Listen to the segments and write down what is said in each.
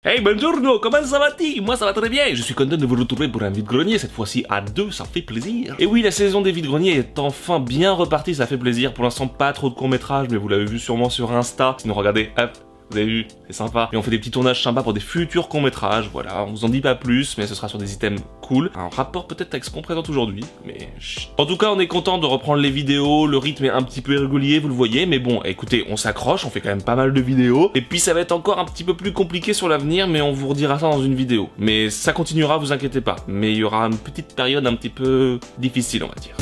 Hey, buongiorno, comment ça va-t-il? Moi ça va très bien, je suis content de vous retrouver pour un vide-grenier, cette fois-ci à 2, ça fait plaisir. Et oui, la saison des vide-greniers est enfin bien repartie, ça fait plaisir. Pour l'instant, pas trop de courts-métrages, mais vous l'avez vu sûrement sur Insta. Sinon, regardez, hop, vous avez vu, c'est sympa. Et on fait des petits tournages sympas pour des futurs courts-métrages, voilà. On vous en dit pas plus, mais ce sera sur des items cool. Un rapport peut-être avec ce qu'on présente aujourd'hui, mais chut. En tout cas, on est content de reprendre les vidéos, le rythme est un petit peu irrégulier, vous le voyez, mais bon, écoutez, on s'accroche, on fait quand même pas mal de vidéos. Et puis ça va être encore un petit peu plus compliqué sur l'avenir, mais on vous redira ça dans une vidéo. Mais ça continuera, vous inquiétez pas. Mais il y aura une petite période un petit peu difficile, on va dire.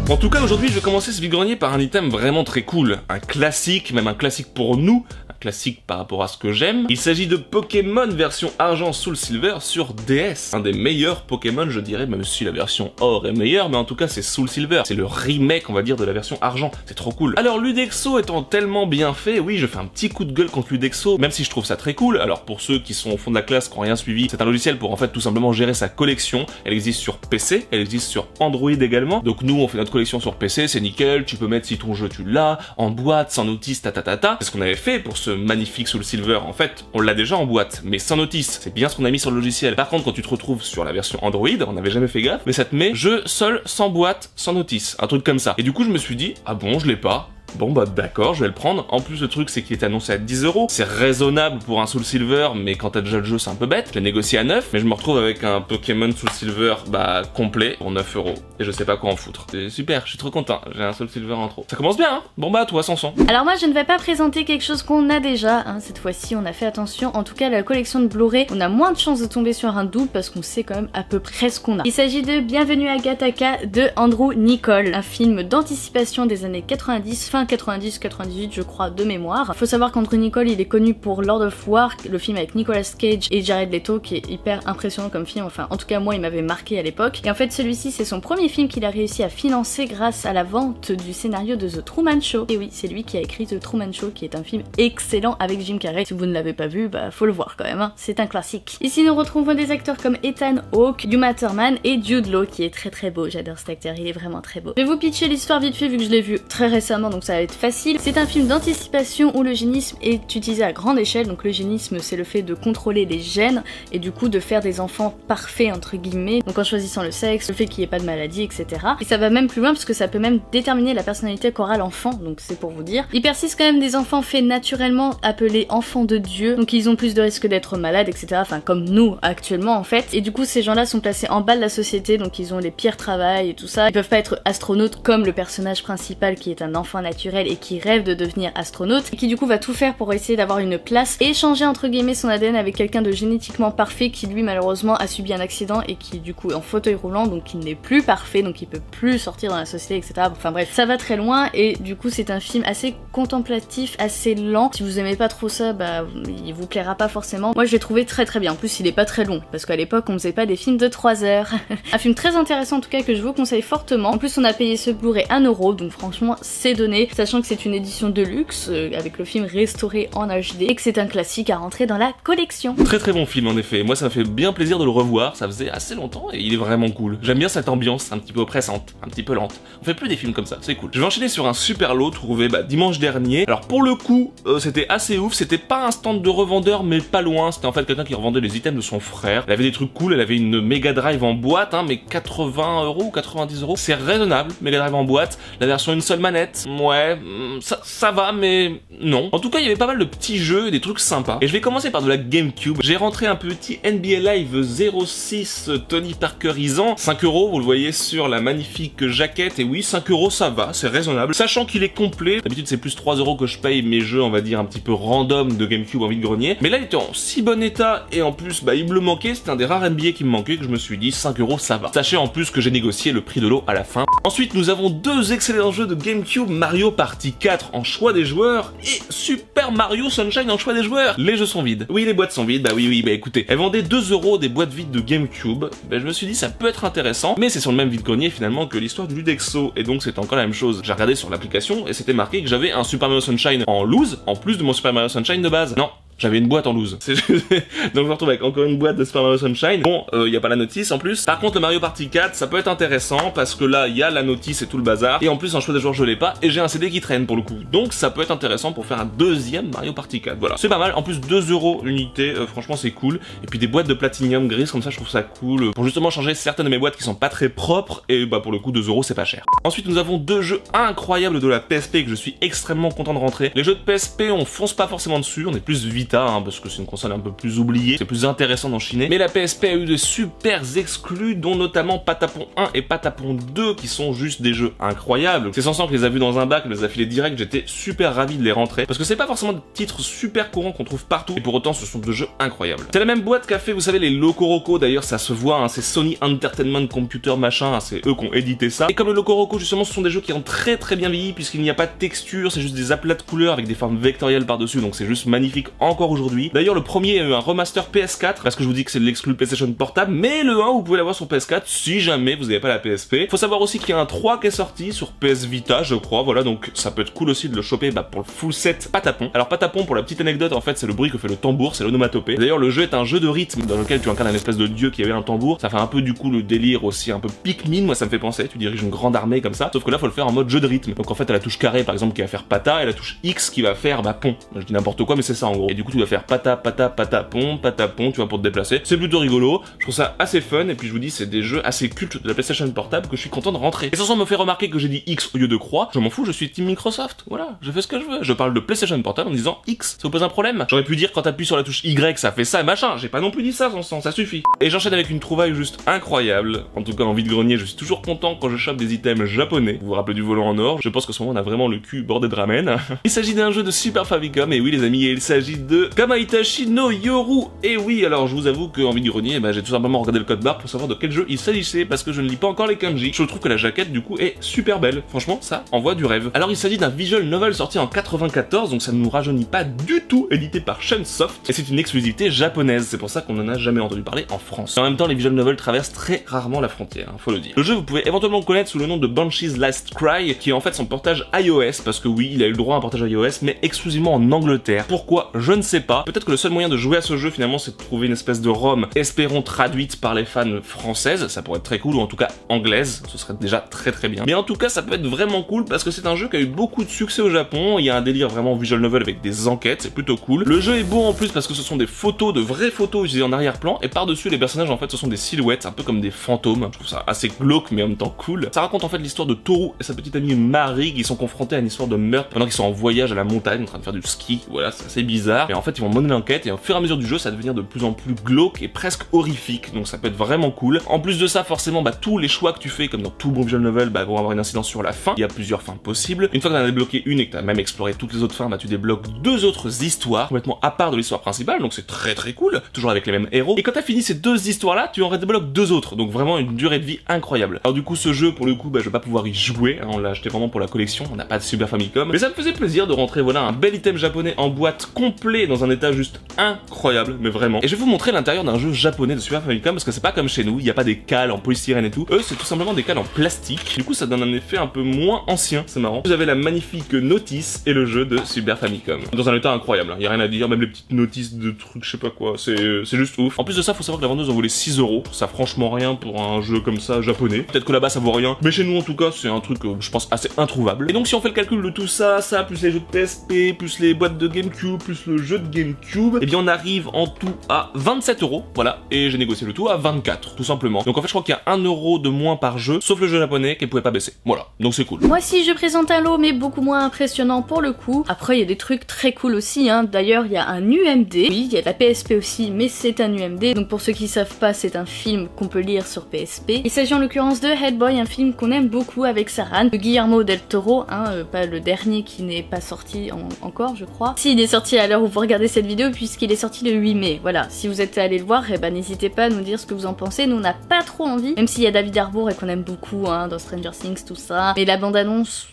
En tout cas, aujourd'hui, je vais commencer ce vide-grenier par un item vraiment très cool. Un classique, même un classique pour nous. Un classique par rapport à ce que j'aime. Il s'agit de Pokémon version Argent Soul Silver sur DS. Un des meilleurs Pokémon, je dirais, même si la version Or est meilleure, mais en tout cas, c'est Soul Silver. C'est le remake, on va dire, de la version Argent. C'est trop cool. Alors, Ludexo étant tellement bien fait, oui, je fais un petit coup de gueule contre Ludexo, même si je trouve ça très cool. Alors, pour ceux qui sont au fond de la classe, qui n'ont rien suivi, c'est un logiciel pour, en fait, tout simplement gérer sa collection. Elle existe sur PC, elle existe sur Android également. Donc, nous, on fait notre collection sur PC, c'est nickel, tu peux mettre si ton jeu tu l'as, en boîte, sans notice, tatatata. C'est ce qu'on avait fait pour ce magnifique Soul Silver. En fait, on l'a déjà en boîte, mais sans notice. C'est bien ce qu'on a mis sur le logiciel. Par contre, quand tu te retrouves sur la version Android, on n'avait jamais fait gaffe, mais ça te met jeu seul, sans boîte, sans notice. Un truc comme ça. Et du coup, je me suis dit, ah bon, je l'ai pas. Bon bah d'accord, je vais le prendre. En plus le truc c'est qu'il est annoncé à 10 €. C'est raisonnable pour un Soul Silver, mais quand t'as déjà le jeu c'est un peu bête. Je l'ai négocié à 9, mais je me retrouve avec un Pokémon Soul Silver complet pour 9 €. Et je sais pas quoi en foutre. C'est super, je suis trop content. J'ai un Soul Silver en trop. Ça commence bien, hein? Bon bah toi, Sanson. Alors moi je ne vais pas présenter quelque chose qu'on a déjà, hein. Cette fois-ci on a fait attention. En tout cas la collection de Blu-ray, on a moins de chances de tomber sur un double parce qu'on sait quand même à peu près ce qu'on a. Il s'agit de Bienvenue à Gattaca de Andrew Niccol, un film d'anticipation des années 90, fin 90-98 je crois de mémoire. Faut savoir qu'Andrew Niccol il est connu pour Lord of War, le film avec Nicolas Cage et Jared Leto qui est hyper impressionnant comme film, enfin en tout cas moi il m'avait marqué à l'époque. Et en fait celui-ci c'est son premier film qu'il a réussi à financer grâce à la vente du scénario de The Truman Show. Et oui c'est lui qui a écrit The Truman Show qui est un film excellent avec Jim Carrey. Si vous ne l'avez pas vu, bah faut le voir quand même, hein. C'est un classique. Ici nous retrouvons des acteurs comme Ethan Hawke, Uma Thurman et Jude Law qui est très beau, j'adore cet acteur, il est vraiment très beau. Je vais vous pitcher l'histoire vite fait vu que je l'ai vu très récemment donc ça va être facile. C'est un film d'anticipation où l'eugénisme est utilisé à grande échelle. Donc l'eugénisme c'est le fait de contrôler les gènes et du coup de faire des enfants parfaits entre guillemets, donc en choisissant le sexe, le fait qu'il n'y ait pas de maladie, etc. Et ça va même plus loin parce que ça peut même déterminer la personnalité qu'aura l'enfant, donc c'est pour vous dire. Il persiste quand même des enfants faits naturellement appelés enfants de Dieu, donc ils ont plus de risques d'être malades, etc. Enfin comme nous actuellement en fait. Et du coup ces gens-là sont placés en bas de la société, donc ils ont les pires travails et tout ça. Ils peuvent pas être astronautes comme le personnage principal qui est un enfant naturel et qui rêve de devenir astronaute et qui du coup va tout faire pour essayer d'avoir une place et échanger entre guillemets son ADN avec quelqu'un de génétiquement parfait qui lui malheureusement a subi un accident et qui du coup est en fauteuil roulant, donc il n'est plus parfait, donc il peut plus sortir dans la société, etc. Enfin bref, ça va très loin et du coup c'est un film assez contemplatif, assez lent. Si vous aimez pas trop ça, bah il vous plaira pas forcément. Moi je l'ai trouvé très bien, en plus il est pas très long parce qu'à l'époque on faisait pas des films de 3 heures. Un film très intéressant en tout cas que je vous conseille fortement. En plus on a payé ce Blu-ray 1 €, donc franchement c'est donné, sachant que c'est une édition de luxe avec le film restauré en HD et que c'est un classique à rentrer dans la collection. Très bon film en effet, moi ça m'a fait bien plaisir de le revoir, ça faisait assez longtemps et il est vraiment cool. J'aime bien cette ambiance un petit peu oppressante, un petit peu lente. On fait plus des films comme ça, c'est cool. Je vais enchaîner sur un super lot trouvé dimanche dernier. Alors pour le coup, c'était assez ouf, c'était pas un stand de revendeur mais pas loin, c'était en fait quelqu'un qui revendait les items de son frère. Elle avait des trucs cool, elle avait une Mega Drive en boîte, hein, mais 80 € ou 90 €. C'est raisonnable, Mega Drive en boîte, la version une seule manette, ouais, ça va mais non. En tout cas il y avait pas mal de petits jeux et des trucs sympas. Et je vais commencer par de la GameCube. J'ai rentré un petit NBA Live 06 Tony Parkerisant, 5 €, vous le voyez sur la magnifique jaquette. Et oui 5 € ça va, c'est raisonnable. Sachant qu'il est complet, d'habitude c'est plus 3 € que je paye mes jeux on va dire un petit peu random de GameCube en vide-grenier. Mais là il était en si bon état et en plus il me manquait, c'était un des rares NBA qui me manquait que je me suis dit 5 € ça va. Sachez en plus que j'ai négocié le prix de l'eau à la fin. Ensuite nous avons deux excellents jeux de GameCube, Mario Party 4 en choix des joueurs et Super Mario Sunshine en choix des joueurs. Les jeux sont vides. Oui, les boîtes sont vides. Bah oui, écoutez. Elles vendaient 2 € des boîtes vides de GameCube. Bah je me suis dit ça peut être intéressant, mais c'est sur le même vide-grenier finalement que l'histoire du Ludexo et donc c'est encore la même chose. J'ai regardé sur l'application et c'était marqué que j'avais un Super Mario Sunshine en loose en plus de mon Super Mario Sunshine de base. Non. J'avais une boîte en loose. Donc je me retrouve avec encore une boîte de Super Mario Sunshine. Bon, y a pas la notice en plus. Par contre, le Mario Party 4, ça peut être intéressant parce que là, il y a la notice et tout le bazar. Et en plus, un choix de joueur, je l'ai pas. Et j'ai un CD qui traîne pour le coup. Donc ça peut être intéressant pour faire un deuxième Mario Party 4. Voilà, c'est pas mal. En plus, 2 € l'unité. Franchement, c'est cool. Et puis des boîtes de Platinum gris comme ça, je trouve ça cool. Pour justement changer certaines de mes boîtes qui sont pas très propres. Et bah pour le coup, 2 € c'est pas cher. Ensuite, nous avons 2 jeux incroyables de la PSP que je suis extrêmement content de rentrer. Les jeux de PSP, on fonce pas forcément dessus. On est plus Vita, hein, parce que c'est une console un peu plus oubliée, c'est plus intéressant d'enchaîner. Mais la PSP a eu de super exclus, dont notamment Patapon 1 et Patapon 2, qui sont juste des jeux incroyables. C'est sans que je les a vus dans un bac, je les ai affilés direct, j'étais super ravi de les rentrer, parce que c'est pas forcément des titres super courants qu'on trouve partout, et pour autant ce sont deux jeux incroyables. C'est la même boîte qu'a fait, vous savez, les Locoroco, d'ailleurs ça se voit, hein, c'est Sony Entertainment Computer machin, hein, c'est eux qui ont édité ça. Et comme le Locoroco, justement, ce sont des jeux qui ont très bien vieilli, puisqu'il n'y a pas de texture, c'est juste des aplats de couleurs avec des formes vectorielles par-dessus, donc c'est juste magnifique encore aujourd'hui. D'ailleurs, le premier a eu un remaster PS4, parce que je vous dis que c'est de l'exclu PlayStation Portable, mais le 1, vous pouvez l'avoir sur PS4 si jamais vous n'avez pas la PSP. Faut savoir aussi qu'il y a un 3 qui est sorti sur PS Vita, je crois, voilà, donc ça peut être cool aussi de le choper pour le full set Patapon. Alors Patapon, pour la petite anecdote, en fait, c'est le bruit que fait le tambour, c'est l'onomatopée. D'ailleurs, le jeu est un jeu de rythme dans lequel tu incarnes un espèce de dieu qui avait un tambour. Ça fait un peu du coup le délire aussi un peu Pikmin, moi ça me fait penser, tu diriges une grande armée comme ça, sauf que là faut le faire en mode jeu de rythme. Donc en fait, à la touche carré par exemple qui va faire pata, et la touche X qui va faire pont. Je dis n'importe quoi, mais c'est ça en gros. Et du coup, tu vas faire pata, pata, patapon, patapon, tu vois, pour te déplacer. C'est plutôt rigolo, je trouve ça assez fun, et puis je vous dis, c'est des jeux assez cultes de la PlayStation Portable que je suis content de rentrer. Et sans me fait remarquer que j'ai dit X au lieu de croix, je m'en fous, je suis team Microsoft, voilà, je fais ce que je veux. Je parle de PlayStation Portable en disant X, ça vous pose un problème? J'aurais pu dire quand t'appuies sur la touche Y, ça fait ça, machin, j'ai pas non plus dit ça, ça suffit. Et j'enchaîne avec une trouvaille juste incroyable, en tout cas en vide-grenier, je suis toujours content quand je chope des items japonais. Vous vous rappelez du volant en or? Je pense qu'en ce moment on a vraiment le cul bordé de ramen. Il s'agit d'un jeu de Super Famicom, et oui les amis, il s'agit de Kamaitachi no Yoru. Et oui, alors je vous avoue qu'en vide-grenier, j'ai tout simplement regardé le code barre pour savoir de quel jeu il s'agissait, parce que je ne lis pas encore les kanji. Je trouve que la jaquette du coup est super belle, franchement ça envoie du rêve. Alors il s'agit d'un visual novel sorti en 94, donc ça ne nous rajeunit pas du tout, édité par Shunsoft, et c'est une exclusivité japonaise, c'est pour ça qu'on en a jamais entendu parler en France. En même temps, les visual novels traversent très rarement la frontière, faut le dire. Le jeu, vous pouvez éventuellement le connaître sous le nom de Banshee's Last Cry, qui est en fait son portage iOS, parce que oui, il a eu le droit à un portage iOS, mais exclusivement en Angleterre. Pourquoi? Je ne sais pas. Peut-être que le seul moyen de jouer à ce jeu, finalement, c'est de trouver une espèce de ROM, espérons traduite par les fans françaises, ça pourrait être très cool, ou en tout cas anglaise, ce serait déjà très bien. Mais en tout cas, ça peut être vraiment cool, parce que c'est un jeu qui a eu beaucoup de succès au Japon, il y a un délire vraiment visual novel avec des enquêtes, c'est plutôt cool. Le jeu est beau en plus parce que ce sont des photos, de vraies photos utilisées en arrière-plan, et par-dessus les personnages en fait ce sont des silhouettes, un peu comme des fantômes. Je trouve ça assez glauque mais en même temps cool. Ça raconte en fait l'histoire de Toru et sa petite amie Marie qui sont confrontés à une histoire de meurtre pendant qu'ils sont en voyage à la montagne en train de faire du ski. Voilà, c'est assez bizarre. Et en fait ils vont mener l'enquête et au fur et à mesure du jeu ça va devenir de plus en plus glauque et presque horrifique, donc ça peut être vraiment cool. En plus de ça, forcément tous les choix que tu fais comme dans tout bon visual novel vont avoir une incidence sur la fin. Il y a plusieurs fins possibles. Une fois que tu en as débloqué une et que tu as même exploré toutes les autres fins, tu débloques deux autres histoires complètement à part de l'histoire principale, donc c'est très cool, toujours avec les mêmes héros. Et quand t'as fini ces deux histoires là, tu en redébloques deux autres, donc vraiment une durée de vie incroyable. Alors du coup ce jeu pour le coup je vais pas pouvoir y jouer, hein, on l'a acheté vraiment pour la collection, on n'a pas de Super Famicom, mais ça me faisait plaisir de rentrer voilà un bel item japonais en boîte complet dans un état juste incroyable, mais vraiment. Et je vais vous montrer l'intérieur d'un jeu japonais de Super Famicom parce que c'est pas comme chez nous, il y a pas des cales en polystyrène et tout, eux c'est tout simplement des cales en plastique, du coup ça donne un effet un peu moins ancien, c'est marrant. Vous avez la magnifique notice et le jeu de Super Famicom dans un état incroyable, hein. Y a rien à dire, même les petites notices de trucs je sais pas quoi, c'est juste ouf. En plus de ça, faut savoir que la vendeuse en voulait 6 €, ça franchement rien pour un jeu comme ça japonais. Peut-être que là-bas ça vaut rien, mais chez nous en tout cas c'est un truc je pense assez introuvable. Et donc si on fait le calcul de tout ça, plus les jeux de PSP, plus les boîtes de GameCube, plus le jeu de GameCube, et bien on arrive en tout à 27 €, voilà, et j'ai négocié le tout à 24, tout simplement. Donc en fait je crois qu'il y a 1 € de moins par jeu, sauf le jeu japonais qui pouvait pas baisser. Voilà, donc c'est cool. Moi si je présente un lot mais beaucoup moins impressionnant pour le coup. Après il y a des trucs très cool aussi, hein. D'ailleurs il y a un UMD, oui il y a de la PSP aussi, mais c'est un UMD, donc pour ceux qui savent pas c'est un film qu'on peut lire sur PSP. Il s'agit en l'occurrence de Headboy, un film qu'on aime beaucoup avec Saran, de Guillermo del Toro, hein, pas le dernier qui n'est pas sorti encore je crois. Si il est sorti à l'heure où vous regardez cette vidéo puisqu'il est sorti le 8 mai, voilà. Si vous êtes allé le voir, eh ben n'hésitez pas à nous dire ce que vous en pensez, nous on n'a pas trop envie, même s'il y a David Harbour et qu'on aime beaucoup hein, dans Stranger Things tout ça, mais la bande annonce,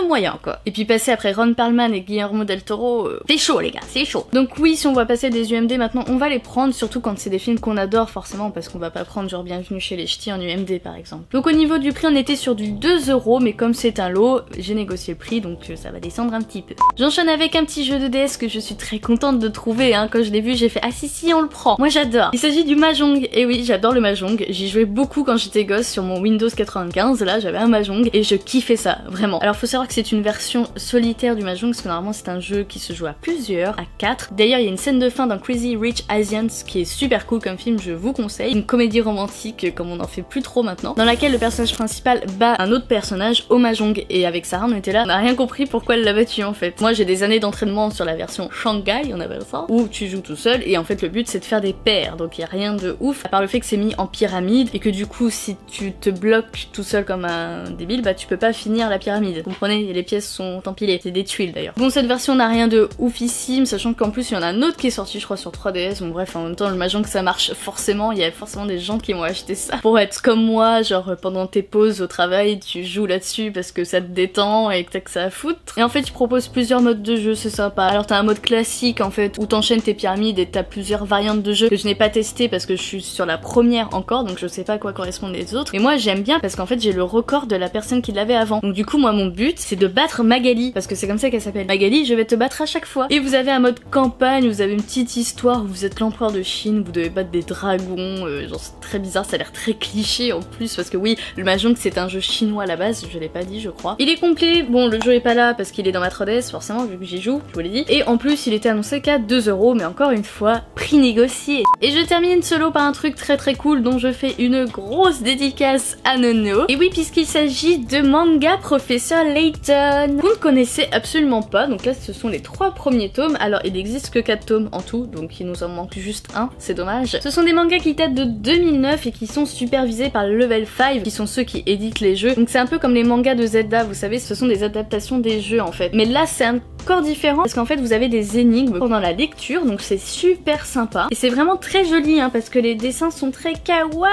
moyen quoi. Et puis passer après Ron Perlman et Guillermo del Toro, c'est chaud les gars, c'est chaud. Donc oui, si on va passer des UMD maintenant, on va les prendre, surtout quand c'est des films qu'on adore forcément, parce qu'on va pas prendre genre Bienvenue chez les Ch'tis en UMD par exemple. Donc au niveau du prix, on était sur du 2 €, mais comme c'est un lot, j'ai négocié le prix, donc ça va descendre un petit peu. J'enchaîne avec un petit jeu de DS pièce que je suis très contente de trouver, hein. Quand je l'ai vu, j'ai fait ah si on le prend. Moi j'adore. Il s'agit du Mahjong. Et oui, j'adore le Mahjong. J'y jouais beaucoup quand j'étais gosse sur mon Windows 95. Là, j'avais un Mahjong et je kiffais ça, vraiment. Alors faut savoir que c'est une version solitaire du Mahjong parce que normalement c'est un jeu qui se joue à plusieurs, à 4. D'ailleurs, il y a une scène de fin dans Crazy Rich Asians qui est super cool comme film, je vous conseille. Une comédie romantique comme on en fait plus trop maintenant, dans laquelle le personnage principal bat un autre personnage au Mahjong. Et avec Sarah, on était là, on n'a rien compris pourquoi elle l'a battu en fait. Moi j'ai des années d'entraînement sur la version Shanghai, on appelle ça, où tu joues tout seul et en fait le but c'est de faire des paires, donc il y a rien de ouf, à part le fait que c'est mis en pyramide et que du coup si tu te bloques tout seul comme un débile, bah tu peux pas finir la pyramide. Vous comprenez, les pièces sont empilées, c'est des tuiles d'ailleurs. Bon, cette version n'a rien de oufissime, sachant qu'en plus il y en a un autre qui est sorti je crois sur 3DS, bon bref, en même temps le Mahjong ça marche forcément, il y a forcément des gens qui vont acheter ça pour être comme moi, genre pendant tes pauses au travail tu joues là-dessus parce que ça te détend et que t'as que ça à foutre. Et en fait il propose plusieurs modes de jeu, c'est sympa. Alors t'as un mode classique en fait où t'enchaînes tes pyramides et t'as plusieurs variantes de jeu que je n'ai pas testé parce que je suis sur la première encore, donc je sais pas à quoi correspondent les autres. Mais moi j'aime bien parce qu'en fait j'ai le record de la personne qui l'avait avant. Donc du coup moi mon but c'est de battre Magali, parce que c'est comme ça qu'elle s'appelle. Magali, je vais te battre à chaque fois. Et vous avez un mode campagne, vous avez une petite histoire où vous êtes l'empereur de Chine, vous devez battre des dragons, genre c'est très bizarre, ça a l'air très cliché en plus parce que oui, le Mahjong c'est un jeu chinois à la base, je l'ai pas dit je crois. Il est complet, bon le jeu est pas là parce qu'il est dans ma 3DS forcément vu que j'y joue, je vous l'ai dit. Et en plus il était annoncé qu'à 2 €, mais encore une fois, prix négocié. Et je termine solo par un truc très cool dont je fais une grosse dédicace à Nono. Et oui, puisqu'il s'agit de Manga Professeur Layton. Vous ne connaissez absolument pas, donc là ce sont les 3 premiers tomes. Alors il n'existe que 4 tomes en tout, donc il nous en manque juste un, c'est dommage. Ce sont des mangas qui datent de 2009 et qui sont supervisés par Level 5, qui sont ceux qui éditent les jeux. Donc c'est un peu comme les mangas de Zelda, vous savez, ce sont des adaptations des jeux en fait. Mais là c'est encore différent parce qu'en fait vous avez des énigmes pendant la lecture, donc c'est super sympa. Et c'est vraiment très joli hein, parce que les dessins sont très kawaii.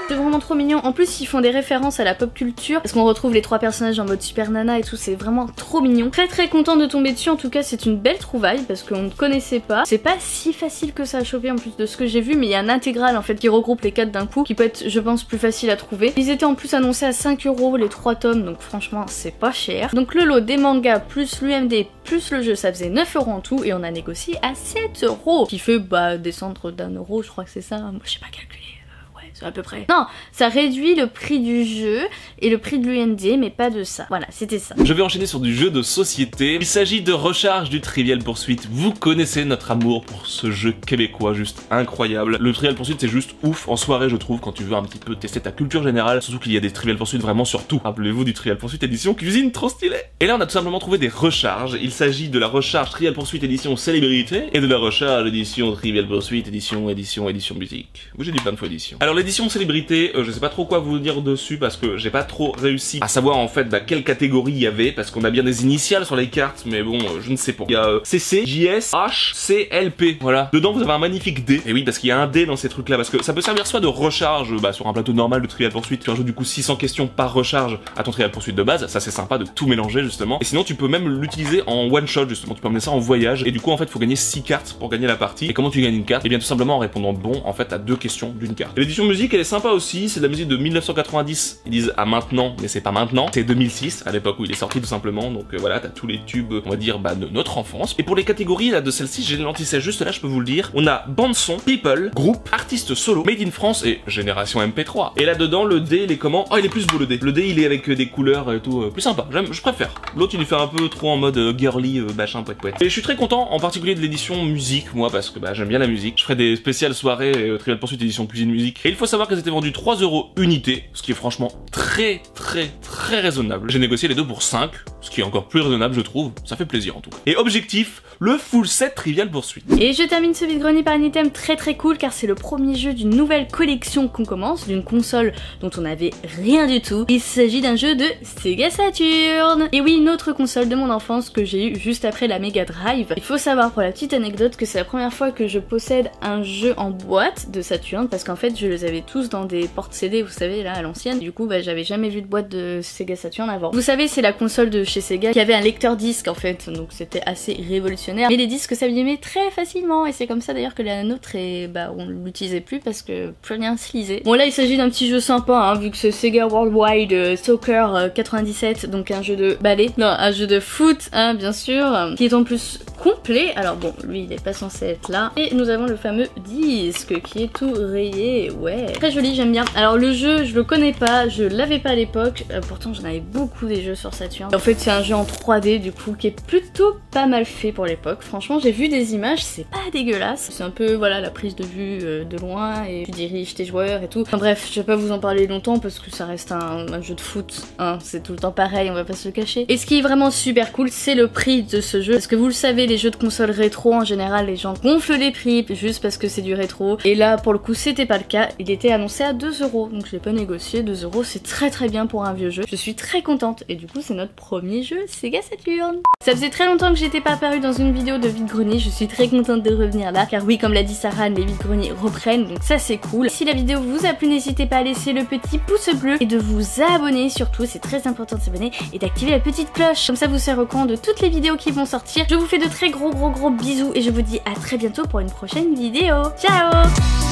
C'est vraiment trop mignon. En plus ils font des références à la pop culture parce qu'on retrouve les 3 personnages en mode Super Nana et tout, c'est vraiment trop mignon. Très content de tomber dessus, en tout cas c'est une belle trouvaille parce qu'on ne connaissait pas. C'est pas si facile que ça à choper en plus de ce que j'ai vu, mais il y a un intégral en fait qui regroupe les 4 d'un coup, qui peut être je pense plus facile à trouver. Ils étaient en plus annoncés à 5 € les 3 tomes, donc franchement c'est pas cher. Donc le lot des mangas plus l'UMD plus le jeu ça faisait 9 € en tout et on a négocié à 7 €, qui fait bah descendre d'1 €, je crois que c'est ça, moi je sais pas calculer. À peu près. Non, ça réduit le prix du jeu et le prix de l'UMD, mais pas de ça. Voilà, c'était ça. Je vais enchaîner sur du jeu de société. Il s'agit de Recharge du Trivial Pursuit. Vous connaissez notre amour pour ce jeu québécois, juste incroyable. Le Trivial Pursuit c'est juste ouf en soirée je trouve, quand tu veux un petit peu tester ta culture générale, surtout qu'il y a des Trivial Pursuit vraiment sur tout. Rappelez-vous du Trivial Pursuit édition cuisine, trop stylé. Et là on a tout simplement trouvé des recharges. Il s'agit de la recharge Trivial Pursuit édition célébrité et de la recharge édition Trivial Pursuit édition musique. Oui, j'ai dit plein de fois édition. Alors l'édition célébrité, je sais pas trop quoi vous dire dessus parce que j'ai pas trop réussi à savoir en fait quelle catégorie il y avait, parce qu'on a bien des initiales sur les cartes, mais bon, je ne sais pas. Il y a CC, JS, H, C, L, P, voilà. Dedans vous avez un magnifique D, et oui parce qu'il y a un D dans ces trucs là, parce que ça peut servir soit de recharge sur un plateau normal de Trivial Pursuit, tu rajoutes du coup 600 questions par recharge à ton Trivial Pursuit de base, ça c'est sympa de tout mélanger justement, et sinon tu peux même l'utiliser en one shot justement, tu peux emmener ça en voyage, et du coup en fait faut gagner 6 cartes pour gagner la partie. Et comment tu gagnes une carte? Et bien tout simplement en répondant bon en fait à 2 questions d'une carte. L'édition musique elle est sympa aussi, c'est de la musique de 1990, ils disent à maintenant, mais c'est pas maintenant, c'est 2006, à l'époque où il est sorti tout simplement, donc voilà, t'as tous les tubes, on va dire, de notre enfance. Et pour les catégories là de celle-ci, j'ai l'anti-sèche juste là, je peux vous le dire, on a bande son, people, groupe, artiste solo, made in France et génération MP3. Et là-dedans, le D, il est comment? Oh, il est plus beau le D. Le D, il est avec des couleurs et tout, plus sympa, je préfère. L'autre, il est fait un peu trop en mode girly, machin, poète. Et je suis très content, en particulier de l'édition musique, moi, parce que j'aime bien la musique. Je ferai des spéciales soirées Trivial Pursuit édition cuisine musique. Et il faut savoir qu'elles étaient vendues 3 € unité, ce qui est franchement très raisonnable. J'ai négocié les deux pour 5, ce qui est encore plus raisonnable je trouve, ça fait plaisir en tout cas. Et objectif, le full set Trivial Pursuit. Et je termine ce vide-grenier par un item très cool car c'est le premier jeu d'une nouvelle collection qu'on commence, d'une console dont on n'avait rien du tout. Il s'agit d'un jeu de Sega Saturn. Et oui, une autre console de mon enfance que j'ai eu juste après la Mega Drive. Il faut savoir pour la petite anecdote que c'est la première fois que je possède un jeu en boîte de Saturn, parce qu'en fait je les avais tous dans des portes CD, vous savez, là à l'ancienne. Du coup j'avais jamais vu de boîte de Sega Saturn avant. Vous savez, c'est la console de chez Sega qui avait un lecteur disque en fait, donc c'était assez révolutionnaire. Mais les disques s'abîmaient très facilement et c'est comme ça d'ailleurs que la nôtre et on l'utilisait plus parce que plus rien se lisait. Bon là il s'agit d'un petit jeu sympa hein, vu que c'est Sega Worldwide Soccer 97, donc un jeu de ballet, non un jeu de foot hein, bien sûr, qui est en plus complet. Alors bon lui il est pas censé être là. Et nous avons le fameux disque qui est tout rayé, ouais. Très joli, j'aime bien. Alors le jeu je le connais pas, je l'avais pas à l'époque, pourtant j'en avais beaucoup des jeux sur Saturn. En fait c'est un jeu en 3D du coup qui est plutôt pas mal fait pour l'époque. Franchement j'ai vu des images, c'est pas dégueulasse. C'est un peu voilà la prise de vue de loin et tu diriges tes joueurs et tout. Enfin bref, je vais pas vous en parler longtemps parce que ça reste un jeu de foot, hein. C'est tout le temps pareil, on va pas se le cacher. Et ce qui est vraiment super cool, c'est le prix de ce jeu. Parce que vous le savez, les jeux de console rétro en général, les gens gonflent les prix juste parce que c'est du rétro. Et là pour le coup c'était pas le cas, il était annoncé à 2 €. Donc je l'ai pas négocié, 2 € c'est très bien pour un vieux jeu. Je suis très contente et du coup c'est notre premier jeu Sega Saturn. Ça faisait très longtemps que j'étais pas apparue dans une vidéo de vide-grenier, je suis très contente de revenir là. Car oui, comme l'a dit Sarah, les vide-greniers reprennent, donc ça c'est cool. Si la vidéo vous a plu, n'hésitez pas à laisser le petit pouce bleu et de vous abonner surtout, c'est très important de s'abonner et d'activer la petite cloche. Comme ça vous serez au courant de toutes les vidéos qui vont sortir. Je vous fais de très gros bisous et je vous dis à très bientôt pour une prochaine vidéo. Ciao!